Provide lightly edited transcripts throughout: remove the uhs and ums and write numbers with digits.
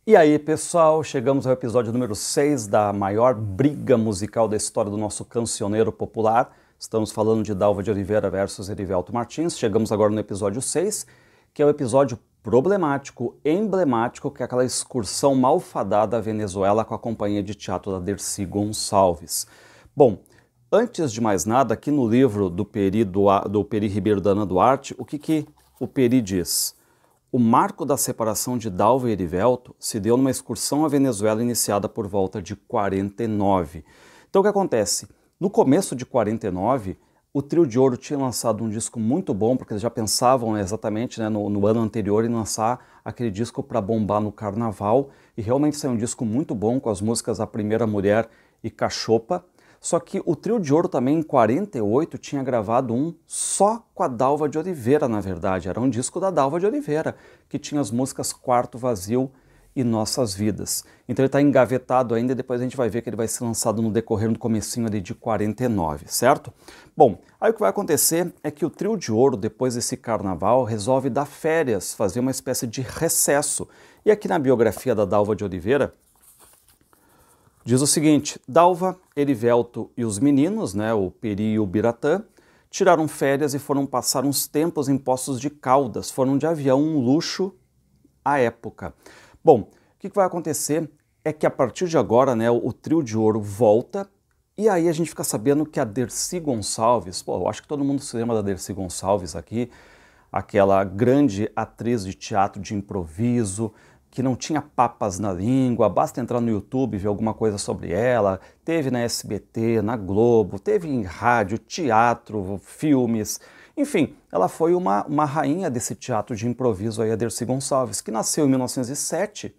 E aí, pessoal, chegamos ao episódio número 6 da maior briga musical da história do nosso cancioneiro popular. Estamos falando de Dalva de Oliveira versus Erivelto Martins. Chegamos agora no episódio 6, que é o episódio problemático, emblemático, que é aquela excursão malfadada à Venezuela com a companhia de teatro da Dercy Gonçalves. Bom, antes de mais nada, aqui no livro do Peri Ribeiro da Ana Duarte, o que o Peri diz? O marco da separação de Dalva e Erivelto se deu numa excursão à Venezuela iniciada por volta de 49. Então o que acontece? No começo de 49, o Trio de Ouro tinha lançado um disco muito bom, porque eles já pensavam exatamente no ano anterior em lançar aquele disco para bombar no carnaval, e realmente saiu um disco muito bom com as músicas A Primeira Mulher e Cachopa. Só que o Trio de Ouro também, em 48, tinha gravado um só com a Dalva de Oliveira, na verdade. Era um disco da Dalva de Oliveira, que tinha as músicas Quarto Vazio e Nossas Vidas. Então ele está engavetado ainda e depois a gente vai ver que ele vai ser lançado no decorrer, no comecinho ali de 49, certo? Bom, aí o que vai acontecer é que o Trio de Ouro, depois desse carnaval, resolve dar férias, fazer uma espécie de recesso. E aqui na biografia da Dalva de Oliveira, diz o seguinte: Dalva, Erivelto e os meninos, o Peri e o Biratã, tiraram férias e foram passar uns tempos em Poços de Caldas. Foram de avião, um luxo à época. Bom, o que vai acontecer é que a partir de agora, o Trio de Ouro volta, e aí a gente fica sabendo que a Dercy Gonçalves, eu acho que todo mundo se lembra da Dercy Gonçalves aqui, aquela grande atriz de teatro de improviso, que não tinha papas na língua, basta entrar no YouTube e ver alguma coisa sobre ela, teve na SBT, na Globo, teve em rádio, teatro, filmes, enfim, ela foi uma rainha desse teatro de improviso aí, a Dercy Gonçalves, que nasceu em 1907,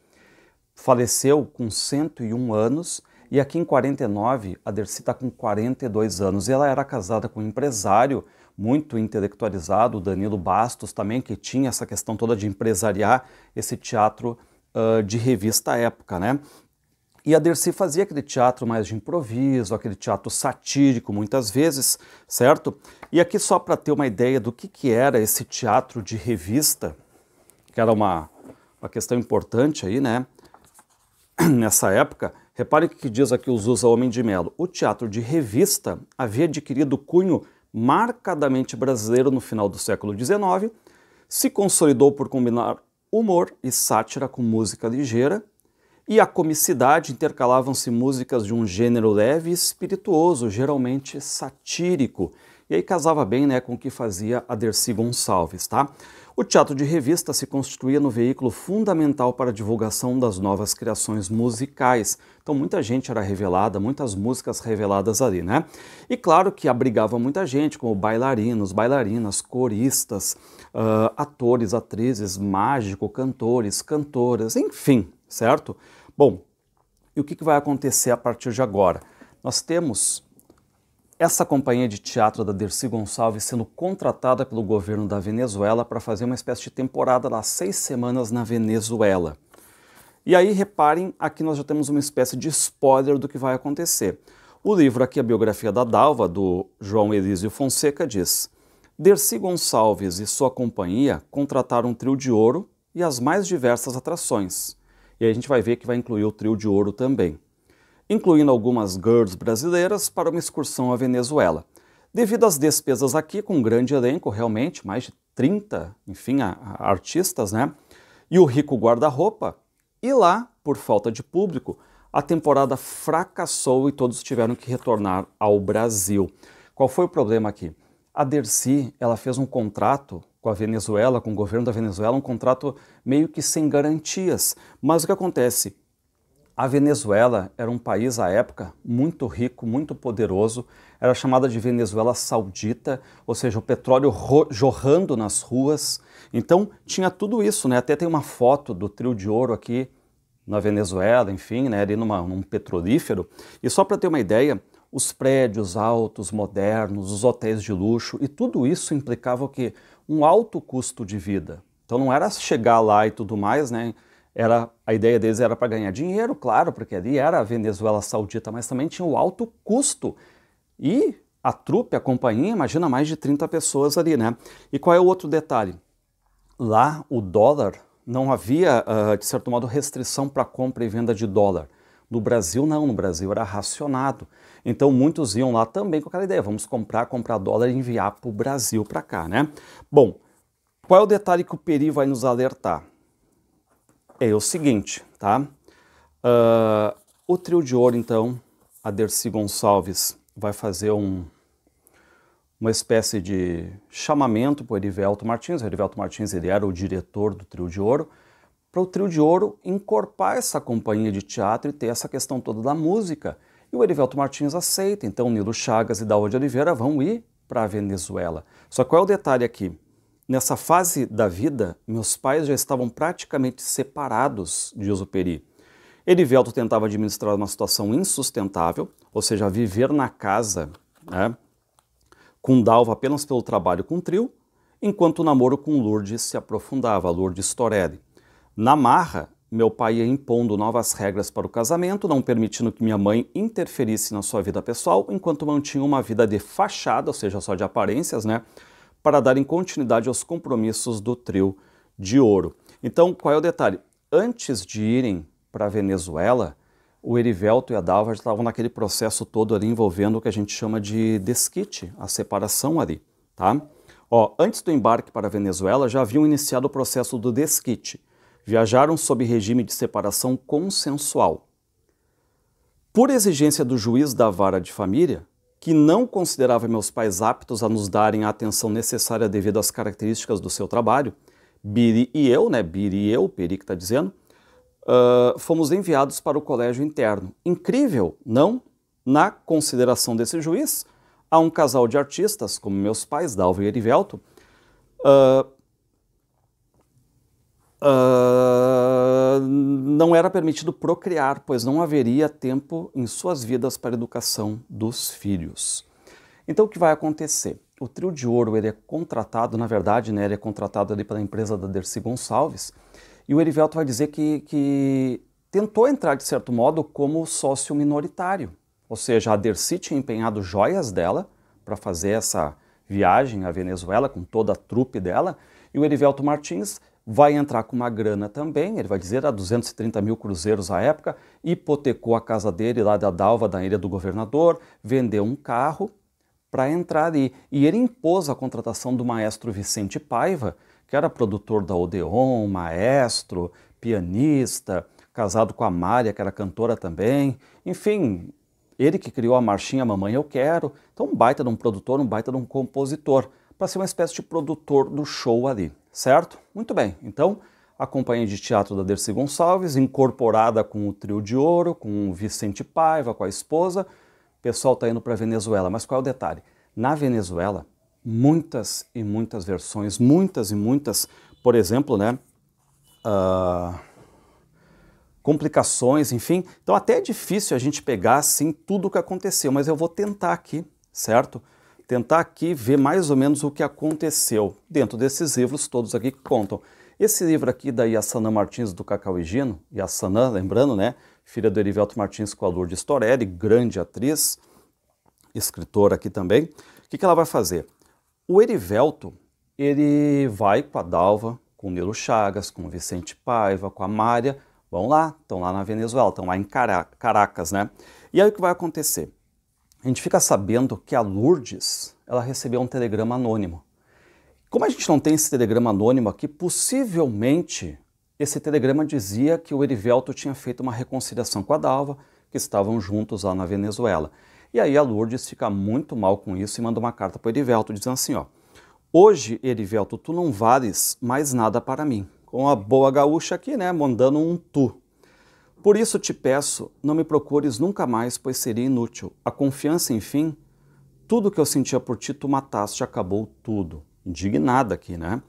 faleceu com 101 anos, e aqui em 49 a Dercy está com 42 anos, e ela era casada com um empresário muito intelectualizado, o Danilo Bastos também, que tinha essa questão toda de empresariar esse teatro de revista à época, E a Dercy fazia aquele teatro mais de improviso, aquele teatro satírico muitas vezes, certo? E aqui só para ter uma ideia do que era esse teatro de revista, que era uma questão importante aí, nessa época, repare o que diz aqui o Zusa Homem de Melo. O teatro de revista havia adquirido cunho marcadamente brasileiro no final do século XIX, se consolidou por combinar humor e sátira com música ligeira, e a comicidade intercalavam-se músicas de um gênero leve e espirituoso, geralmente satírico. E aí casava bem com o que fazia a Dercy Gonçalves, O teatro de revista se constituía no veículo fundamental para a divulgação das novas criações musicais. Então muita gente era revelada, muitas músicas reveladas ali, E claro que abrigava muita gente, como bailarinos, bailarinas, coristas, atores, atrizes, mágico, cantores, cantoras, enfim, certo? Bom, e o que vai acontecer a partir de agora? Nós temos essa companhia de teatro da Dercy Gonçalves sendo contratada pelo governo da Venezuela para fazer uma espécie de temporada lá, 6 semanas na Venezuela. E aí, reparem, aqui nós já temos uma espécie de spoiler do que vai acontecer. O livro aqui, a biografia da Dalva, do João Elísio Fonseca, diz: Dercy Gonçalves e sua companhia contrataram um Trio de Ouro e as mais diversas atrações. E aí a gente vai ver que vai incluir o Trio de Ouro também, incluindo algumas girls brasileiras para uma excursão à Venezuela. Devido às despesas aqui, com um grande elenco, realmente, mais de 30, enfim, artistas, E o rico guarda-roupa, e lá, por falta de público, a temporada fracassou e todos tiveram que retornar ao Brasil. Qual foi o problema aqui? A Dercy, ela fez um contrato com a Venezuela, com o governo da Venezuela, um contrato meio que sem garantias. Mas o que acontece? A Venezuela era um país, à época, muito rico, muito poderoso, era chamada de Venezuela Saudita, ou seja, o petróleo jorrando nas ruas. Então, tinha tudo isso, Até tem uma foto do Trio de Ouro aqui na Venezuela, enfim, ali num petrolífero. E só para ter uma ideia, os prédios altos, modernos, os hotéis de luxo, e tudo isso implicava o quê? Um alto custo de vida. Então não era chegar lá e tudo mais, A ideia deles era para ganhar dinheiro, claro, porque ali era a Venezuela Saudita, mas também tinha o alto custo. E a trupe, a companhia, imagina mais de 30 pessoas ali, E qual é o outro detalhe? Lá o dólar não havia, de certo modo, restrição para compra e venda de dólar. No Brasil, não. No Brasil era racionado. Então, muitos iam lá também com aquela ideia, vamos comprar dólar e enviar para o Brasil, para cá, né? Bom, qual é o detalhe que o Peri vai nos alertar? É o seguinte, tá? O trio de ouro, então, a Dercy Gonçalves vai fazer uma espécie de chamamento para o Erivelto Martins. O Erivelto Martins, ele era o diretor do trio de ouro, para o trio de ouro encorpar essa companhia de teatro e ter essa questão toda da música. E o Erivelto Martins aceita, então Nilo Chagas e Dalva de Oliveira vão ir para a Venezuela. Só que qual é o detalhe aqui? Nessa fase da vida, meus pais já estavam praticamente separados, diz o Peri. Erivelto tentava administrar uma situação insustentável, ou seja, viver na casa, né, com Dalva apenas pelo trabalho com o trio, enquanto o namoro com Lourdes se aprofundava, Lourdes Torelli. Na marra, meu pai ia impondo novas regras para o casamento, não permitindo que minha mãe interferisse na sua vida pessoal, enquanto mantinha uma vida de fachada, ou seja, só de aparências, né, para darem continuidade aos compromissos do trio de ouro. Então, qual é o detalhe? Antes de irem para a Venezuela, o Erivelto e a Dalva estavam naquele processo todo ali envolvendo o que a gente chama de desquite, a separação ali, tá? Ó, antes do embarque para a Venezuela, já haviam iniciado o processo do desquite. Viajaram sob regime de separação consensual. Por exigência do juiz da vara de família, que não considerava meus pais aptos a nos darem a atenção necessária devido às características do seu trabalho, Biri e eu, né, Biri e eu, o Peri que está dizendo, fomos enviados para o colégio interno. Incrível, não? Na consideração desse juiz, há um casal de artistas, como meus pais, Dalva e Erivelto, não era permitido procriar, pois não haveria tempo em suas vidas para a educação dos filhos. Então o que vai acontecer? O trio de ouro ele é contratado, na verdade, né, ele é contratado ali pela empresa da Dercy Gonçalves, e o Erivelto vai dizer que tentou entrar, de certo modo, como sócio minoritário. Ou seja, a Dercy tinha empenhado joias dela para fazer essa viagem à Venezuela com toda a trupe dela, e o Erivelto Martins vai entrar com uma grana também, ele vai dizer, a 230 mil cruzeiros à época, hipotecou a casa dele lá da Dalva, da Ilha do Governador, vendeu um carro para entrar ali. E ele impôs a contratação do maestro Vicente Paiva, que era produtor da Odeon, maestro, pianista, casado com a Mária, que era cantora também. Enfim, ele que criou a marchinha Mamãe Eu Quero. Então um baita de um produtor, um baita de um compositor, para ser uma espécie de produtor do show ali, certo? Muito bem, então a companhia de teatro da Dercy Gonçalves, incorporada com o trio de ouro, com o Vicente Paiva, com a esposa, o pessoal está indo para a Venezuela. Mas qual é o detalhe? Na Venezuela, muitas e muitas versões, muitas e muitas, por exemplo, né, complicações, enfim. Então até é difícil a gente pegar assim tudo o que aconteceu, mas eu vou tentar aqui, certo? Tentar aqui ver mais ou menos o que aconteceu dentro desses livros todos aqui que contam. Esse livro aqui da Yassanã Martins do Cacau e Gino, Yassanã, lembrando, né, filha do Erivelto Martins com a Lourdes Torelli, grande atriz, escritora aqui também. O que ela vai fazer? O Erivelto, ele vai com a Dalva, com o Nilo Chagas, com o Vicente Paiva, com a Mária, vão lá, estão lá na Venezuela, estão lá em Caracas, né? E aí o que vai acontecer? A gente fica sabendo que a Lourdes, ela recebeu um telegrama anônimo. Como a gente não tem esse telegrama anônimo aqui, possivelmente esse telegrama dizia que o Erivelto tinha feito uma reconciliação com a Dalva, que estavam juntos lá na Venezuela. E aí a Lourdes fica muito mal com isso e manda uma carta para o Erivelto dizendo assim, ó, hoje, Erivelto, tu não vales mais nada para mim. Com a boa gaúcha aqui, né, mandando um tu. Por isso te peço, não me procures nunca mais, pois seria inútil. A confiança, enfim, tudo que eu sentia por ti, tu mataste, acabou tudo. Indignada aqui, né?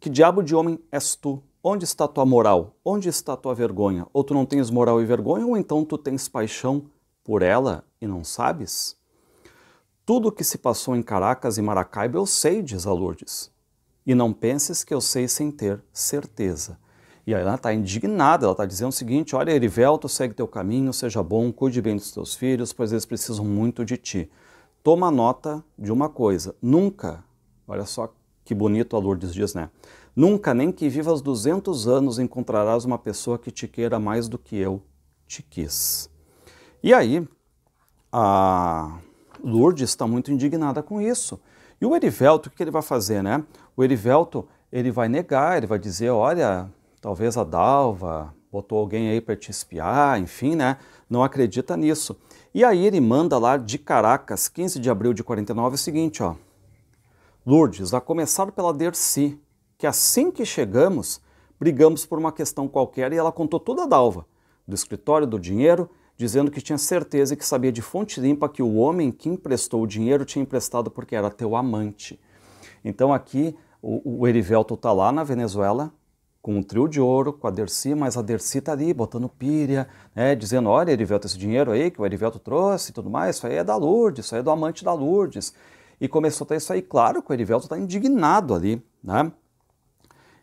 Que diabo de homem és tu? Onde está tua moral? Onde está tua vergonha? Ou tu não tens moral e vergonha, ou então tu tens paixão por ela e não sabes? Tudo o que se passou em Caracas e Maracaibo eu sei, diz a Lourdes. E não penses que eu sei sem ter certeza. E aí ela está indignada, ela está dizendo o seguinte, olha, Erivelto, segue teu caminho, seja bom, cuide bem dos teus filhos, pois eles precisam muito de ti. Toma nota de uma coisa, nunca, olha só que bonito a Lourdes diz, né? Nunca, nem que vivas 200 anos, encontrarás uma pessoa que te queira mais do que eu te quis. E aí, a Lourdes está muito indignada com isso. E o Erivelto, o que ele vai fazer, né? O Erivelto, ele vai negar, ele vai dizer, olha, talvez a Dalva botou alguém aí para te espiar, enfim, né? Não acredita nisso. E aí ele manda lá de Caracas, 15 de abril de 49, o seguinte, ó. Lourdes, a começar pela Dercy, que assim que chegamos, brigamos por uma questão qualquer e ela contou toda a Dalva, do escritório, do dinheiro, dizendo que tinha certeza e que sabia de fonte limpa que o homem que emprestou o dinheiro tinha emprestado porque era teu amante. Então aqui o Erivelto está lá na Venezuela, com o trio de ouro, com a Dercy, mas a Dercy está ali botando pilha, né, dizendo, olha, Erivelto, esse dinheiro aí que o Erivelto trouxe e tudo mais, isso aí é da Lourdes, isso aí é do amante da Lourdes. E começou a ter isso aí, claro que o Erivelto está indignado ali, né?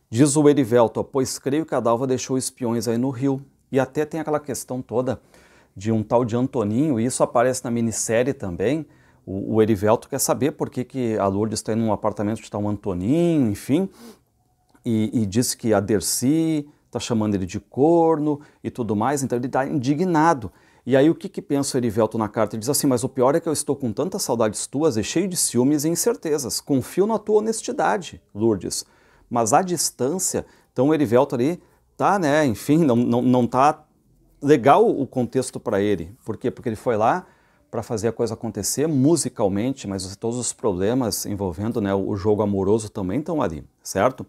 Diz o Erivelto, pois creio que a Dalva deixou espiões aí no Rio. E até tem aquela questão toda de um tal de Antoninho, e isso aparece na minissérie também. O Erivelto quer saber por que a Lourdes está indo num apartamento que está um Antoninho, enfim, e disse que a Dercy está chamando ele de corno e tudo mais, então ele está indignado. E aí o que pensa o Erivelto na carta? Ele diz assim, mas o pior é que eu estou com tantas saudades tuas e cheio de ciúmes e incertezas. Confio na tua honestidade, Lourdes. Mas à distância, então o Erivelto ali tá, né, enfim, não tá legal o contexto para ele. Por quê? Porque ele foi lá para fazer a coisa acontecer musicalmente, mas todos os problemas envolvendo, né, o jogo amoroso também estão ali, certo?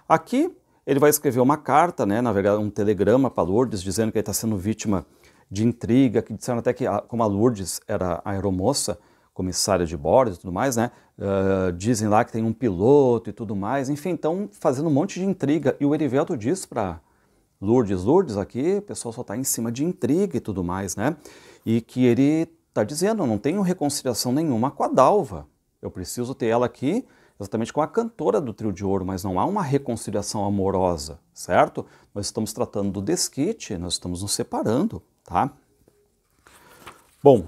Aqui ele vai escrever uma carta, né, na verdade um telegrama para Lourdes, dizendo que ele está sendo vítima de intriga, que disseram até que, como a Lourdes era a aeromoça, comissária de bordo e tudo mais, né, dizem lá que tem um piloto e tudo mais, enfim, então fazendo um monte de intriga. E o Erivelto diz para Lourdes, aqui o pessoal só está em cima de intriga e tudo mais, né, e que ele está dizendo, não tenho reconciliação nenhuma com a Dalva, eu preciso ter ela aqui exatamente com a cantora do Trio de Ouro, mas não há uma reconciliação amorosa, certo? Nós estamos tratando do desquite, nós estamos nos separando, tá? Bom,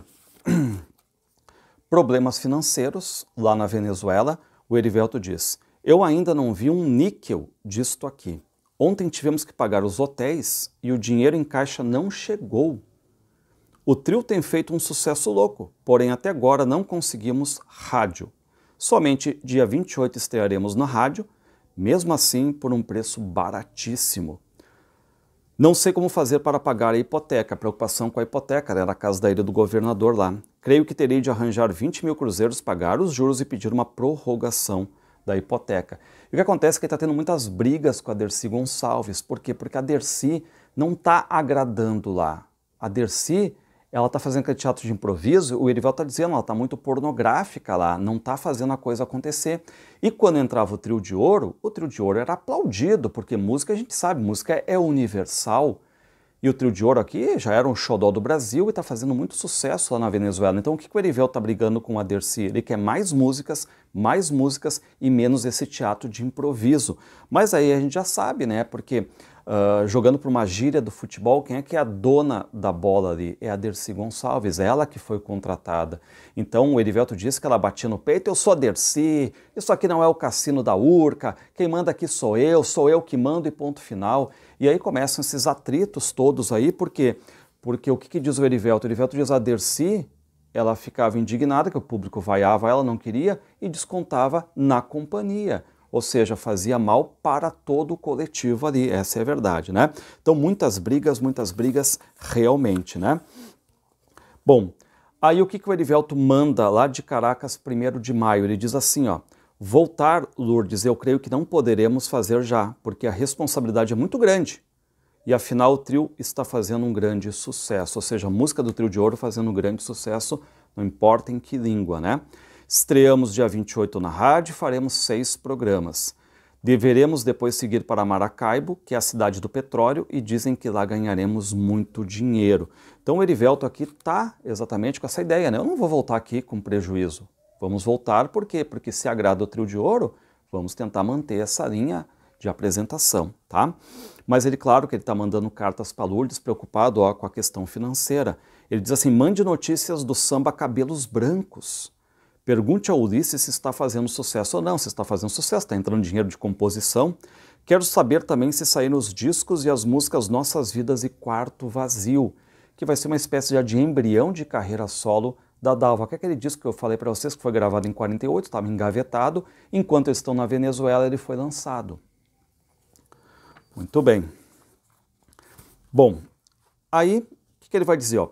problemas financeiros lá na Venezuela, o Erivelto diz, eu ainda não vi um níquel disto aqui. Ontem tivemos que pagar os hotéis e o dinheiro em caixa não chegou. O trio tem feito um sucesso louco, porém até agora não conseguimos rádio. Somente dia 28 estrearemos na rádio, mesmo assim por um preço baratíssimo. Não sei como fazer para pagar a hipoteca, preocupação com a hipoteca, era a casa da ilha do governador lá. Creio que terei de arranjar 20 mil cruzeiros, pagar os juros e pedir uma prorrogação da hipoteca. E o que acontece é que ele está tendo muitas brigas com a Dercy Gonçalves. Por quê? Porque a Dercy não está agradando lá. A Dercy, ela está fazendo aquele teatro de improviso, o Erivelto está dizendo, ela está muito pornográfica lá, não está fazendo a coisa acontecer. E quando entrava o Trio de Ouro era aplaudido, porque música a gente sabe, música é universal. E o Trio de Ouro aqui já era um xodó do Brasil e está fazendo muito sucesso lá na Venezuela. Então o que o Erivelto está brigando com a Dercy? Ele quer mais músicas e menos esse teatro de improviso. Mas aí a gente já sabe, né, porque jogando por uma gíria do futebol, quem é que é a dona da bola ali? É a Dercy Gonçalves, ela que foi contratada. Então o Erivelto disse que ela batia no peito, eu sou a Dercy, isso aqui não é o cassino da Urca, quem manda aqui sou eu que mando e ponto final. E aí começam esses atritos todos aí, porque o que diz o Erivelto? O Erivelto diz a Dercy, ela ficava indignada que o público vaiava, ela não queria e descontava na companhia. Ou seja, fazia mal para todo o coletivo ali, essa é a verdade, né? Então muitas brigas realmente, né? Bom, aí o que o Erivelto manda lá de Caracas, 1º de maio? Ele diz assim, ó, voltar, Lourdes, eu creio que não poderemos fazer já, porque a responsabilidade é muito grande. E afinal o trio está fazendo um grande sucesso, ou seja, a música do Trio de Ouro fazendo um grande sucesso, não importa em que língua, né? Estreamos dia 28 na rádio e faremos 6 programas. Deveremos depois seguir para Maracaibo, que é a cidade do petróleo, e dizem que lá ganharemos muito dinheiro. Então o Erivelto aqui está exatamente com essa ideia, né? Eu não vou voltar aqui com prejuízo. Vamos voltar, por quê? Porque se agrada o Trio de Ouro, vamos tentar manter essa linha de apresentação, tá? Mas ele, claro que ele está mandando cartas para Lourdes, preocupado com a questão financeira. Ele diz assim, mande notícias do samba Cabelos Brancos. Pergunte ao Ulisses se está fazendo sucesso ou não. Se está fazendo sucesso, está entrando dinheiro de composição. Quero saber também se saíram os discos e as músicas Nossas Vidas e Quarto Vazio, que vai ser uma espécie de embrião de carreira solo da Dalva, que é aquele disco que eu falei para vocês que foi gravado em 48, estava engavetado, enquanto eles estão na Venezuela ele foi lançado. Muito bem. Bom, aí o que ele vai dizer? Ó?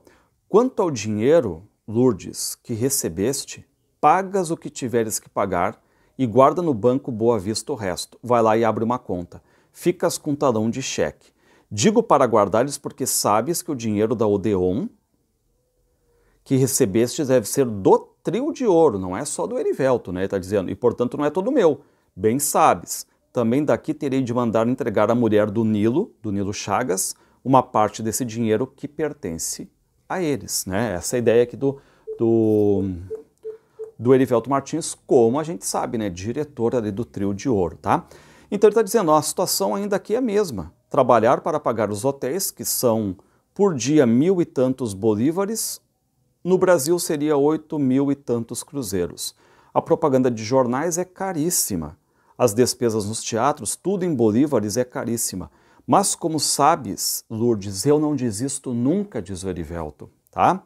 Quanto ao dinheiro, Lourdes, que recebeste, pagas o que tiveres que pagar e guarda no banco Boa Vista o resto. Vai lá e abre uma conta. Ficas com talão de cheque. Digo para guardares porque sabes que o dinheiro da Odeon que recebeste deve ser do trio de ouro, não é só do Erivelto, né? Ele está dizendo, e portanto não é todo meu. Bem sabes, também daqui terei de mandar entregar à mulher do Nilo Chagas, uma parte desse dinheiro que pertence a eles, né? Essa é a ideia aqui do Erivelto Martins, como a gente sabe, né? Diretor ali do trio de ouro, tá? Então ele está dizendo, ó, a situação ainda aqui é a mesma. Trabalhar para pagar os hotéis, que são por dia 1.000 e tantos bolívares, no Brasil seria 8.000 e tantos cruzeiros. A propaganda de jornais é caríssima. As despesas nos teatros, tudo em bolívares, é caríssima. Mas como sabes, Lourdes, eu não desisto nunca, diz o Erivelto, tá?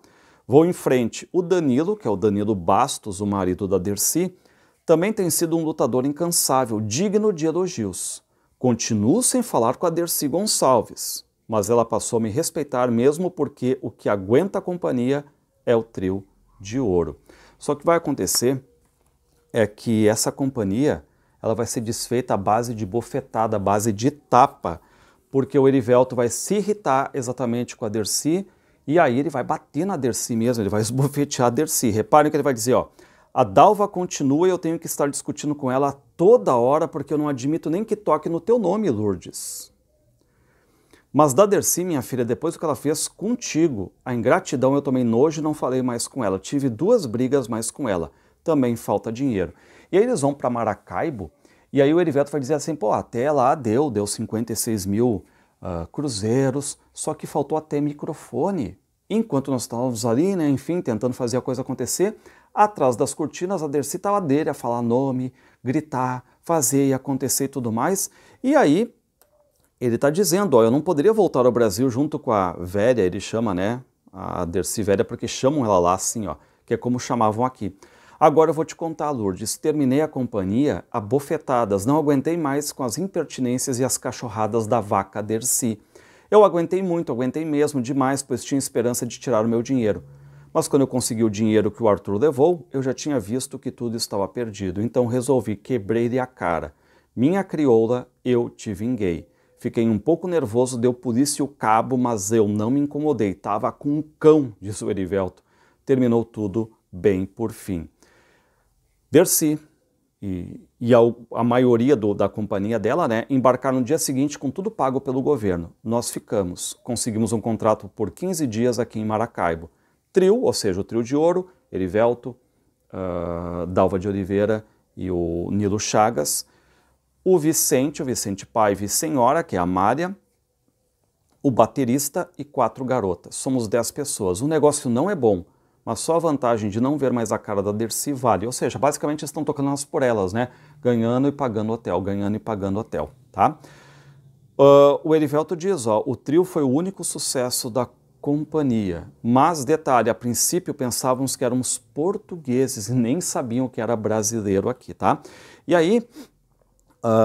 Vou em frente. O Danilo, que é o Danilo Bastos, o marido da Dercy, também tem sido um lutador incansável, digno de elogios. Continuo sem falar com a Dercy Gonçalves, mas ela passou a me respeitar mesmo porque o que aguenta a companhia é o trio de ouro. Só que o que vai acontecer é que essa companhia ela vai ser desfeita à base de bofetada, à base de tapa, porque o Erivelto vai se irritar exatamente com a Dercy e aí ele vai bater na Dercy mesmo, ele vai esbofetear a Dercy. Reparem que ele vai dizer, ó, a Dalva continua e eu tenho que estar discutindo com ela toda hora porque eu não admito nem que toque no teu nome, Lourdes. Mas da Dercy, minha filha, depois do que ela fez contigo, a ingratidão eu tomei nojo e não falei mais com ela. Tive 2 brigas mais com ela. Também falta dinheiro. E aí eles vão para Maracaibo e aí o Erivelto vai dizer assim, pô, até lá deu 56.000 cruzeiros, só que faltou até microfone. Enquanto nós estávamos ali, né, enfim, tentando fazer a coisa acontecer, atrás das cortinas a Dercy estava dele a falar nome, gritar, fazer e acontecer e tudo mais. E aí ele está dizendo, ó, eu não poderia voltar ao Brasil junto com a velha, ele chama, né, a Dercy velha, porque chamam ela lá assim, ó, que é como chamavam aqui. Agora eu vou te contar, Lourdes, terminei a companhia a bofetadas, não aguentei mais com as impertinências e as cachorradas da vaca Dercy. Eu aguentei muito, aguentei mesmo demais, pois tinha esperança de tirar o meu dinheiro. Mas quando eu consegui o dinheiro que o Arthur levou, eu já tinha visto que tudo estava perdido, então resolvi quebrar-lhe a cara. Minha crioula, eu te vinguei. Fiquei um pouco nervoso, deu polícia o cabo, mas eu não me incomodei. Tava com um cão, disse o Erivelto. Terminou tudo bem por fim. Dercy e a maioria da companhia dela, né, embarcaram no dia seguinte com tudo pago pelo governo. Nós ficamos. Conseguimos um contrato por 15 dias aqui em Maracaibo. Trio, ou seja, o trio de ouro, Erivelto, Dalva de Oliveira e o Nilo Chagas. O Vicente pai e senhora, que é a Mária, o baterista e 4 garotas. Somos 10 pessoas. O negócio não é bom, mas só a vantagem de não ver mais a cara da Dercy vale. Ou seja, basicamente eles estão tocando elas por elas, né? Ganhando e pagando hotel, ganhando e pagando hotel, tá? O Erivelto diz, ó, o trio foi o único sucesso da companhia. Mas, detalhe, a princípio pensávamos que éramos portugueses e nem sabiam que era brasileiro aqui, tá? E aí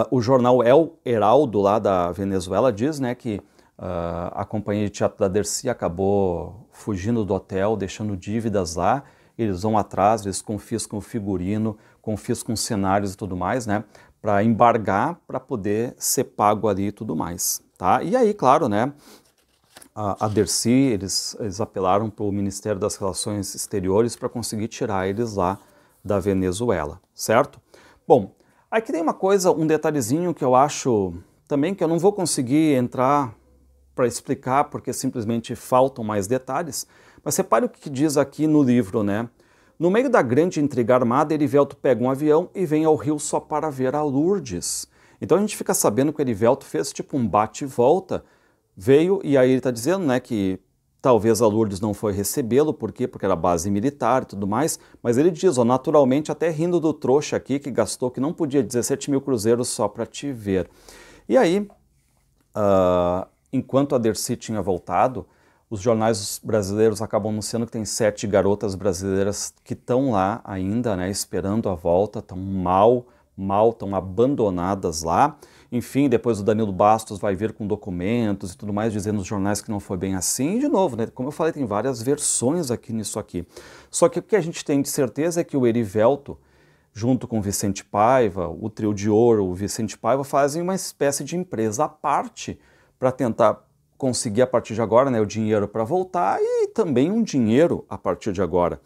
o jornal El Heraldo, lá da Venezuela, diz, né, que a companhia de teatro da Dercy acabou fugindo do hotel, deixando dívidas lá. Eles vão atrás, eles confiscam o figurino, confiscam cenários e tudo mais, né, para embargar, para poder ser pago ali e tudo mais, tá? E aí, claro, né, a Dercy, eles apelaram para o Ministério das Relações Exteriores para conseguir tirar eles lá da Venezuela, certo? Bom, aqui tem uma coisa, um detalhezinho que eu acho também que eu não vou conseguir entrar para explicar porque simplesmente faltam mais detalhes, mas repare o que diz aqui no livro, né? No meio da grande intriga armada, Erivelto pega um avião e vem ao Rio só para ver a Lourdes. Então a gente fica sabendo que o Erivelto fez tipo um bate e volta, veio e aí ele está dizendo, né, que talvez a Lourdes não foi recebê-lo, por quê? Porque era base militar e tudo mais, mas ele diz, ó, naturalmente, até rindo do trouxa aqui, que gastou, que não podia, 17 mil cruzeiros só para te ver. E aí, enquanto a Dercy tinha voltado, os jornais brasileiros acabam anunciando que tem 7 garotas brasileiras que estão lá ainda, né, esperando a volta, estão mal, estão abandonadas lá. Enfim, depois o Danilo Bastos vai vir com documentos e tudo mais, dizendo nos jornais que não foi bem assim. E de novo, né, como eu falei, tem várias versões aqui nisso aqui. Só que o que a gente tem de certeza é que o Erivelto, junto com o Vicente Paiva, o Trio de Ouro, o Vicente Paiva, fazem uma espécie de empresa à parte para tentar conseguir a partir de agora, né, o dinheiro para voltar e também um dinheiro a partir de agora.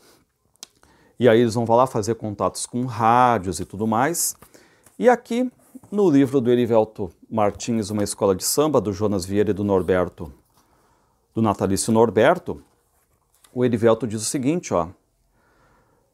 E aí eles vão lá fazer contatos com rádios e tudo mais. E aqui, no livro do Erivelto Martins, Uma Escola de Samba, do Jonas Vieira e do Natalício Norberto, o Erivelto diz o seguinte, ó.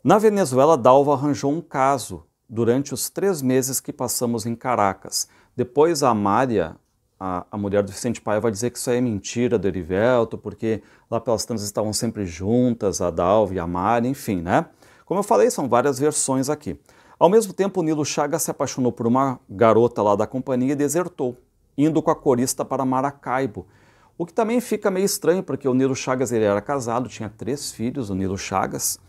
Na Venezuela, Dalva arranjou um caso durante os 3 meses que passamos em Caracas. Depois a Amália, a mulher do Vicente Paiva, vai dizer que isso aí é mentira do Erivelto, porque lá pelas tantas estavam sempre juntas, a Dalva e a Amália, enfim, né? Como eu falei, são várias versões aqui. Ao mesmo tempo, o Nilo Chagas se apaixonou por uma garota lá da companhia e desertou, indo com a corista para Maracaibo. O que também fica meio estranho, porque o Nilo Chagas ele era casado, tinha 3 filhos, o Nilo Chagas.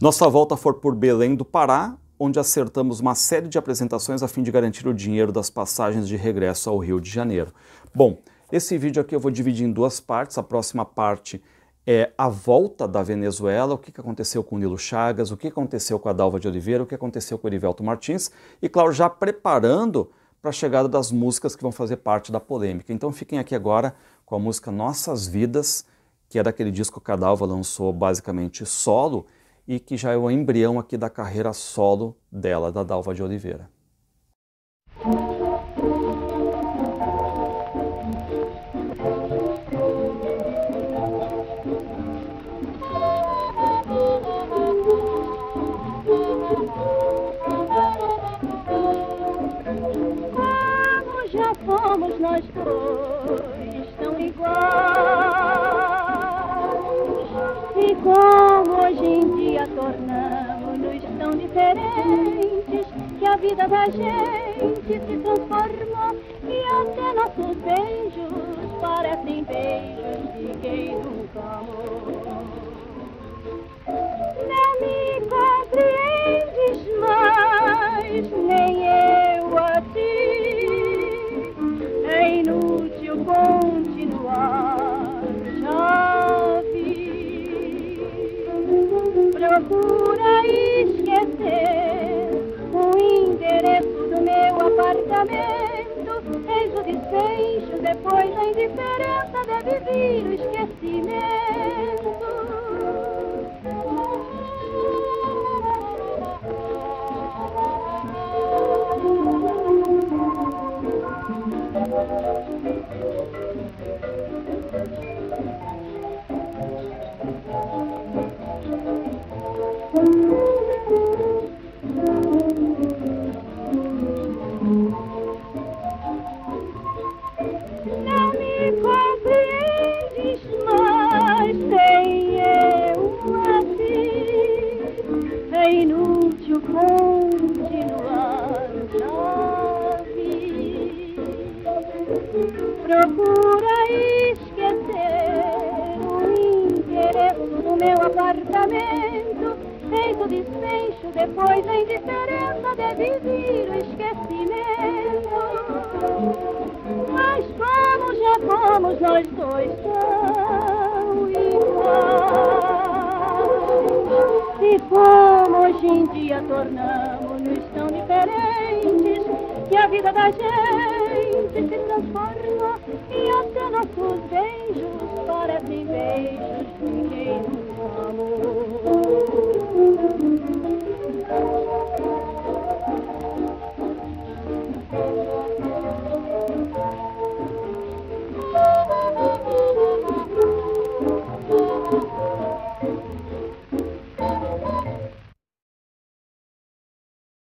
Nossa volta foi por Belém do Pará, onde acertamos uma série de apresentações a fim de garantir o dinheiro das passagens de regresso ao Rio de Janeiro. Bom, esse vídeo aqui eu vou dividir em 2 partes. A próxima parte é a volta da Venezuela, o que aconteceu com o Nilo Chagas, o que aconteceu com a Dalva de Oliveira, o que aconteceu com o Erivelto Martins e, claro, já preparando para a chegada das músicas que vão fazer parte da polêmica. Então fiquem aqui agora com a música Nossas Vidas, que é daquele disco que a Dalva lançou basicamente solo e que já é o embrião aqui da carreira solo dela, da Dalva de Oliveira. Somos nós dois tão iguais, e como hoje em dia tornamos-nos tão diferentes, que a vida da gente se transformou e até nossos beijos parecem beijos de quem nunca amou. Nem me compreendes mais, nem eu a ti. É inútil continuar, já vi. Procura esquecer o endereço do meu apartamento. Eis o desfecho, depois da indiferença deve vir o esquecimento. Não me compreendes mais, sem eu assim. É inútil continuar, já vi. Procura esquecer o endereço do meu apartamento. Eis o desfecho, depois da indiferença deve vir o esquecimento. Mas como já fomos nós dois tão iguais, e como hoje em dia tornamos-nos tão diferentes, que a vida da gente se transforma e até nossos beijos parecem beijos de quem nos amou.